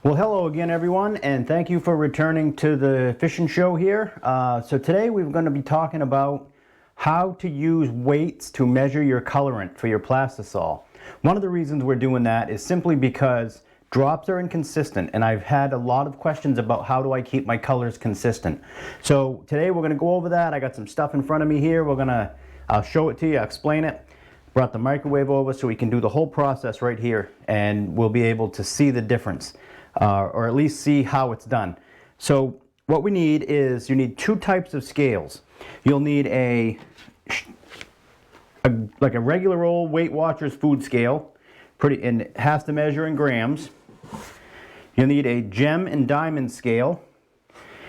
Well, hello again, everyone, and thank you for returning to the fishing show here. So today we're going to be talking about how to use weights to measure your colorant for your plastisol. One of the reasons we're doing that is simply because drops are inconsistent, and I've had a lot of questions about how do I keep my colors consistent. So today we're going to go over that. I got some stuff in front of me here. I'll show it to you, I'll explain it. Brought the microwave over so we can do the whole process right here, and we'll be able to see the difference. Or at least see how it's done. So what we need is, you need two types of scales. You'll need like a regular old Weight Watchers food scale, and it has to measure in grams. You'll need a gem and diamond scale.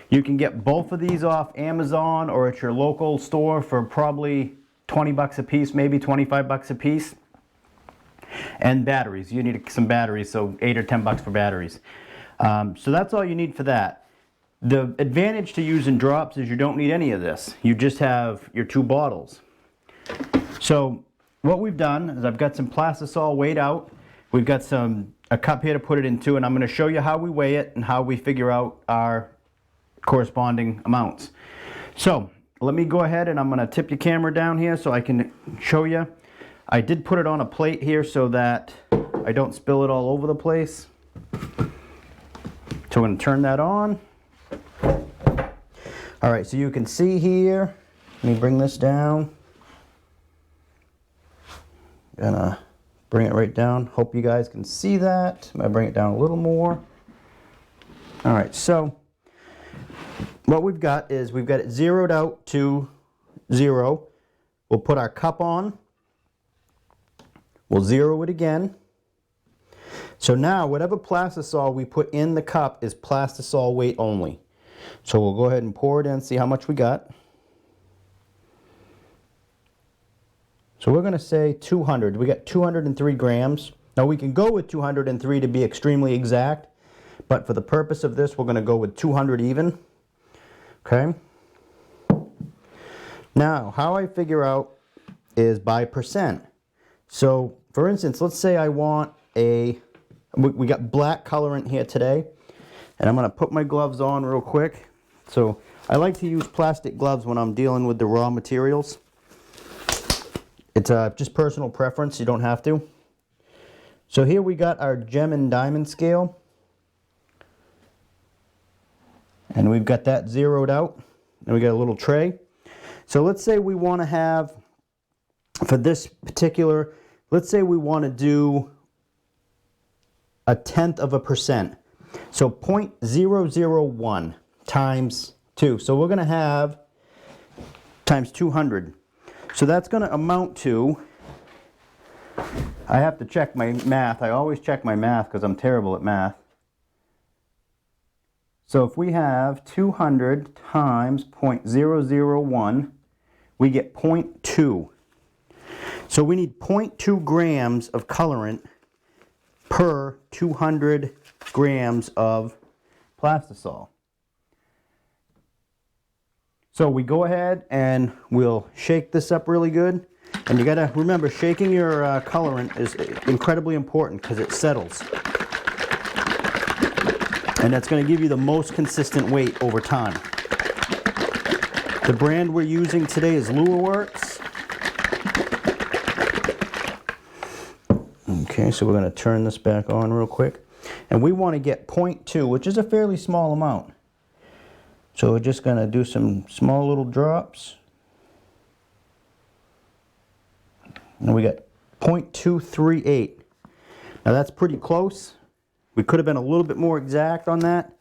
You can get both of these off Amazon or at your local store for probably 20 bucks a piece, maybe 25 bucks a piece. And batteries, you need some batteries, so 8 or 10 bucks for batteries. So that's all you need for that. The advantage to using drops is you don't need any of this. You just have your two bottles. So what we've done is I've got some plastisol weighed out. We've got a cup here to put it into, and I'm going to show you how we weigh it and how we figure out our corresponding amounts. So let me go ahead and I'm going to tip your camera down here so I can show you. I did put it on a plate here so that I don't spill it all over the place. So I'm going to turn that on. All right, so you can see here, let me bring this down. Gonna bring it right down. Hope you guys can see that. I'm gonna bring it down a little more. All right, so what we've got is we've got it zeroed out to 0. We'll put our cup on. We'll zero it again. So now whatever plastisol we put in the cup is plastisol weight only. So we'll go ahead and pour it in, see how much we got. So we're going to say 200. We got 203 grams. Now we can go with 203 to be extremely exact, but for the purpose of this we're going to go with 200 even. Okay. Now how I figure out is by percent. So for instance, let's say I want we got black colorant here today, and I'm going to put my gloves on real quick. So I like to use plastic gloves when I'm dealing with the raw materials. It's just personal preference, you don't have to. So here we got our gem and diamond scale, and we've got that zeroed out, and we got a little tray. So let's say we want to have, for this particular, let's say we want to do 0.1%. So 0.001 times 2. So we're going to have times 200. So that's going to amount to, I have to check my math. I always check my math because I'm terrible at math. So if we have 200 times 0.001, we get 0.2. So we need 0.2 grams of colorant per 200 grams of plastisol. So we go ahead and we'll shake this up really good. And you gotta remember, shaking your colorant is incredibly important because it settles. And that's gonna give you the most consistent weight over time. The brand we're using today is LureWorks. Okay, so we're going to turn this back on real quick. And we want to get 0.2, which is a fairly small amount. So we're just going to do some small little drops. And we got 0.238. Now that's pretty close. We could have been a little bit more exact on that,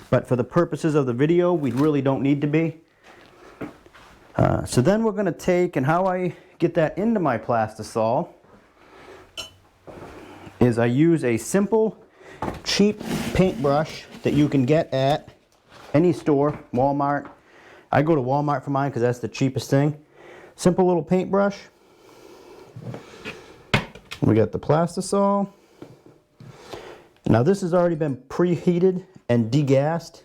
but for the purposes of the video, we really don't need to be. So then we're going to take, and how I get that into my plastisol is I use a simple, cheap paintbrush that you can get at any store, Walmart. I go to Walmart for mine because that's the cheapest thing. Simple little paintbrush. We got the plastisol. Now this has already been preheated and degassed,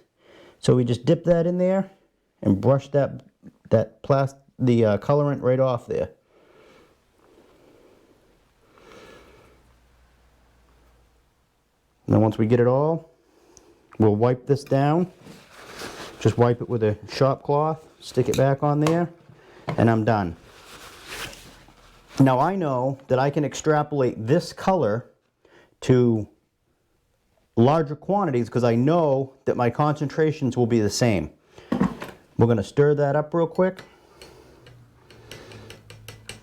so we just dip that in there and brush the colorant right off there. And then once we get it all, We'll wipe this down. Just wipe it with a shop cloth, stick it back on there, and I'm done. Now I know that I can extrapolate this color to larger quantities because I know that my concentrations will be the same. We're going to stir that up real quick.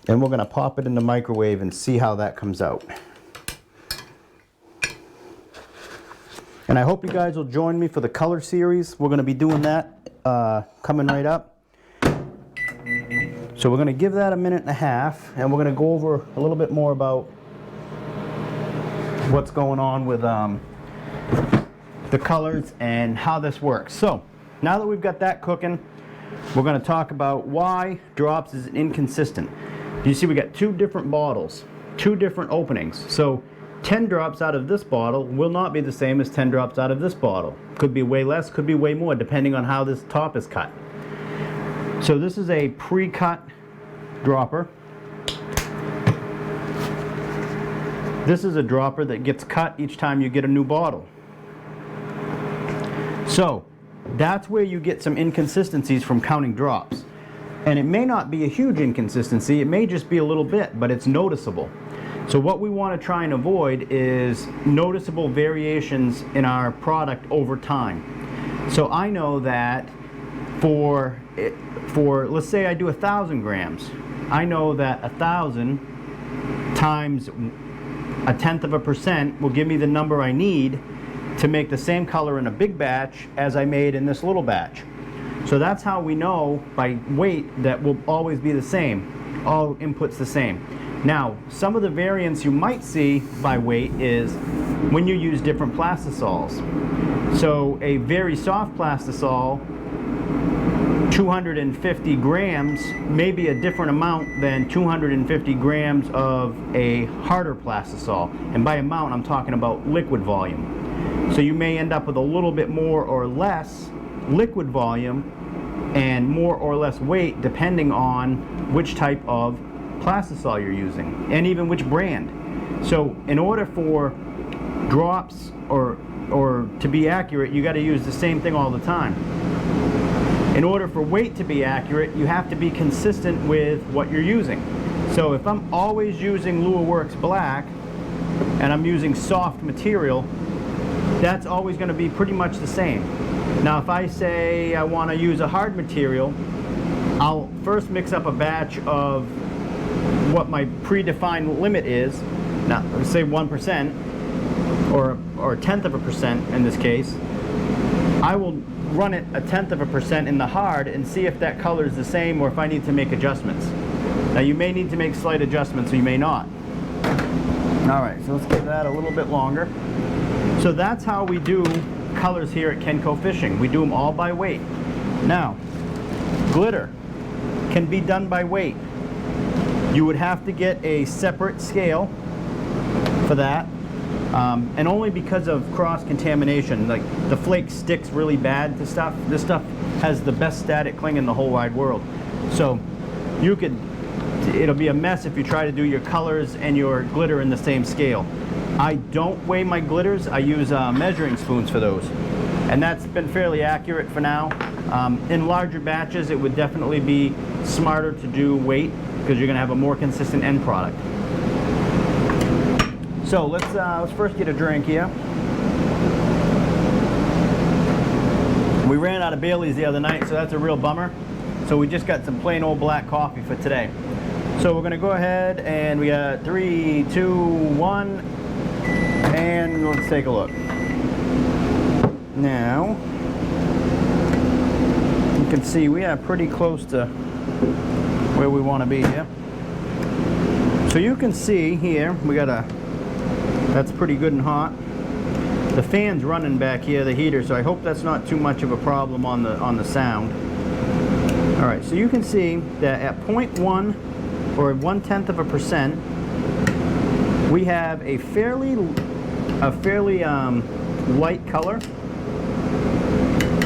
And we're going to pop it in the microwave and see how that comes out. And I hope you guys will join me for the color series. We're going to be doing that coming right up. So we're going to give that a minute and a half, and we're going to go over a little bit more about what's going on with the colors and how this works. So now that we've got that cooking, we're going to talk about why drops is inconsistent. You see we got two different bottles, two different openings. So 10 drops out of this bottle will not be the same as 10 drops out of this bottle. Could be way less, could be way more, depending on how this top is cut. So this is a pre-cut dropper. This is a dropper that gets cut each time you get a new bottle. So that's where you get some inconsistencies from counting drops. And it may not be a huge inconsistency, it may just be a little bit, but it's noticeable. So what we want to try and avoid is noticeable variations in our product over time. So I know that for let's say I do 1,000 grams, I know that 1,000 times 0.1% will give me the number I need to make the same color in a big batch as I made in this little batch. So that's how we know by weight that will always be the same, all inputs the same. Now, some of the variance you might see by weight is when you use different plastisols. So a very soft plastisol, 250 grams, may be a different amount than 250 grams of a harder plastisol. And by amount, I'm talking about liquid volume. So you may end up with a little bit more or less liquid volume and more or less weight depending on which type of plastisol you're using and even which brand. So in order for drops or to be accurate, you got to use the same thing all the time. In order for weight to be accurate, you have to be consistent with what you're using. So if I'm always using Lua Works Black and I'm using soft material, that's always going to be pretty much the same. Now if I say I want to use a hard material, I'll first mix up a batch of what my predefined limit is. Now let's say 1% or 1/10% in this case. I will run it 1/10% in the hard and see if that color is the same or if I need to make adjustments. Now you may need to make slight adjustments or you may not. Alright, so let's give that a little bit longer. So that's how we do colors here at Kenco Fishing. We do them all by weight. Now, glitter can be done by weight. You would have to get a separate scale for that, and only because of cross-contamination. Like the flake sticks really bad to stuff. This stuff has the best static cling in the whole wide world. So it'll be a mess if you try to do your colors and your glitter in the same scale. I don't weigh my glitters, I use measuring spoons for those. And that's been fairly accurate for now. In larger batches, it would definitely be smarter to do weight because you're going to have a more consistent end product. So let's first get a drink here. We ran out of Bailey's the other night, so that's a real bummer. So we just got some plain old black coffee for today. So we're going to go ahead and we got 3, 2, 1, and let's take a look. Now, you can see we are pretty close to where we want to be here. So you can see here, we got that's pretty good and hot. The fan's running back here, the heater, so I hope that's not too much of a problem on the sound. All right, so you can see that at 0.1 or 0.1%, we have a fairly light color,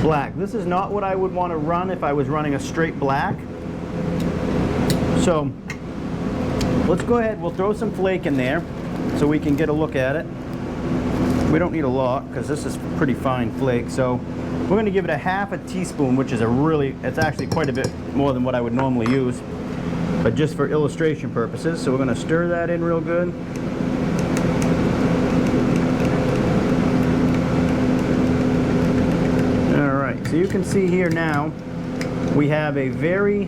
black. This is not what I would want to run if I was running a straight black. So let's go ahead, we'll throw some flake in there so we can get a look at it. We don't need a lot because this is pretty fine flake, so we're going to give it a half a teaspoon, which is it's actually quite a bit more than what I would normally use, but just for illustration purposes. So we're going to stir that in real good. Alright, so you can see here now we have a very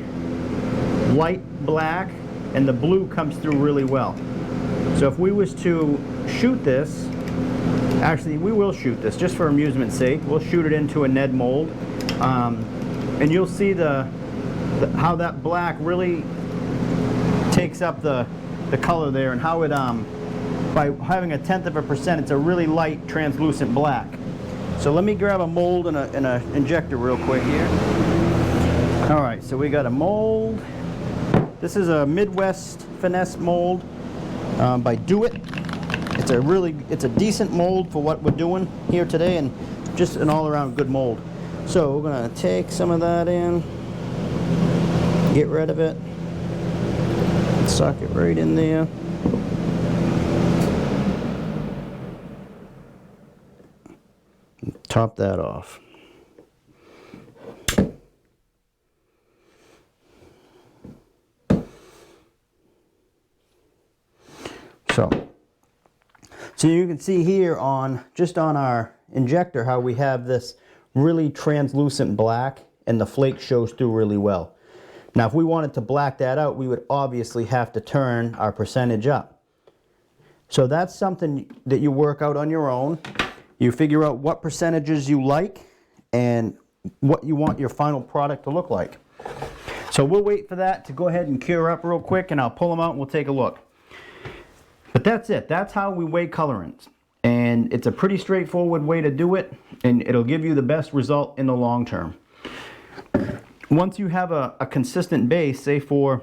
light black, and the blue comes through really well. So if we was to shoot this, actually we will shoot this just for amusement's sake. We'll shoot it into a Ned mold, and you'll see how that black really takes up the color there, and how it by having 1/10%, it's a really light translucent black. So let me grab a mold and a injector real quick here. All right, so we got a mold. This is a Midwest Finesse mold by Do It. It's a decent mold for what we're doing here today, and just an all-around good mold. So we're gonna take some of that in, get rid of it, suck it right in there. Top that off. So you can see here just on our injector how we have this really translucent black, and the flake shows through really well. Now if we wanted to black that out, we would obviously have to turn our percentage up. So that's something that you work out on your own. You figure out what percentages you like and what you want your final product to look like. So we'll wait for that to go ahead and cure up real quick, and I'll pull them out and we'll take a look. But that's it. That's how we weigh colorants. And it's a pretty straightforward way to do it, and it'll give you the best result in the long term. Once you have a consistent base, say for,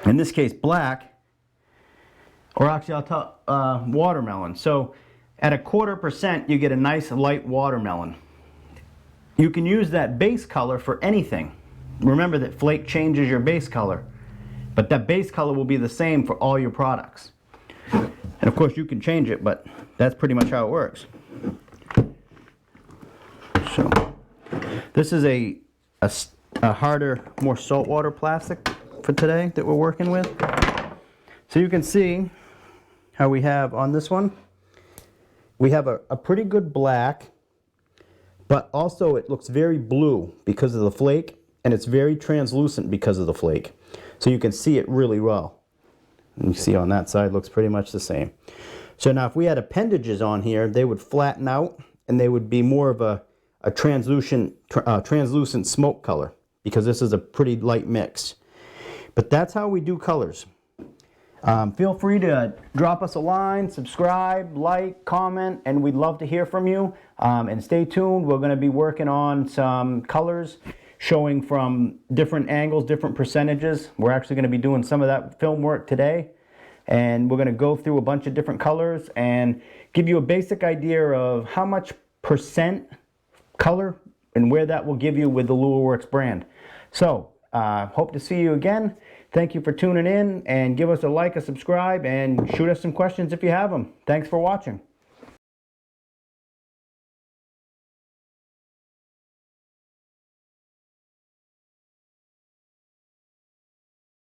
in this case, black, or actually I'll tell watermelon. So at 1/4%, you get a nice light watermelon. You can use that base color for anything. Remember that flake changes your base color, but that base color will be the same for all your products. And of course you can change it, but that's pretty much how it works. So this is a harder, more saltwater plastic for today that we're working with. So you can see how we have on this one, we have a pretty good black, but also it looks very blue because of the flake, and it's very translucent because of the flake. So you can see it really well. And you see on that side looks pretty much the same. So now if we had appendages on here, they would flatten out, and they would be more of a translucent smoke color, because this is a pretty light mix. But that's how we do colors. Feel free to drop us a line, subscribe, like, comment, and we'd love to hear from you. And stay tuned. We're going to be working on some colors showing from different angles, different percentages. We're actually going to be doing some of that film work today. And we're going to go through a bunch of different colors and give you a basic idea of how much percent color and where that will give you with the LuaWorks brand. So, hope to see you again. Thank you for tuning in, and give us a like, a subscribe, and shoot us some questions if you have them. Thanks for watching.